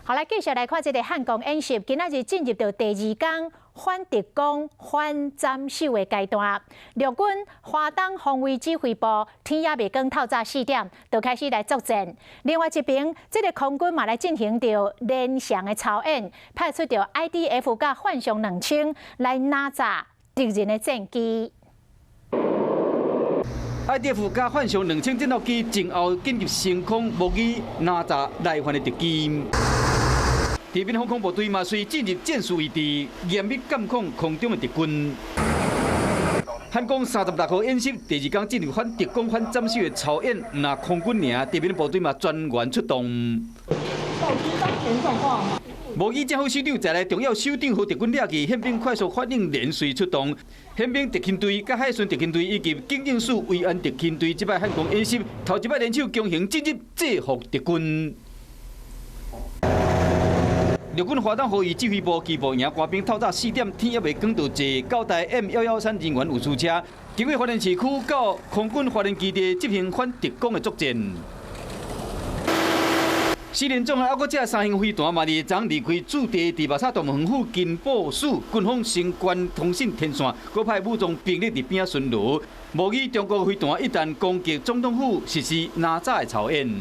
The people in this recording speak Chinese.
好，来继续来看这个汉光演习，今仔日进入到第二天反特攻、反斩首的阶段。陆军华东防卫指挥部天也未光透早4点，就开始来作战。另外一边，这个空军嘛来进行着连翔的操演，派出着 IDF 甲幻象2000来拿炸敌人的战机。IDF 加幻象2000战斗机前后紧入升空模拟拿炸来犯的敌机。地面防空部队嘛，随进入战术位置，严密监控空中的敌军。汉光36号演习第二天进入反特攻、反斩首的操演，唔那空军尔，地面部队嘛全员出动。告知当前状况。模拟政府首长在内重要首长和敌军掠去，宪兵快速反应连续出动，宪兵特勤队、甲海巡特勤队以及警政署维安特勤队，这摆汉光演习头一摆联手强行进入制服敌军。陆军华东防御指挥部机步营官兵透早4点，天也未光就坐9台 M113人员运输车，经过花莲市区到空军花莲基地执行反特攻的作战。4连总还佫这3型飞弹嘛，日昨离开驻地伫马沙大门附近部署，军方升关通信天线，佫派武装兵力伫边仔巡逻，模拟中国飞弹一旦攻击总统府，实施拿炸的操演。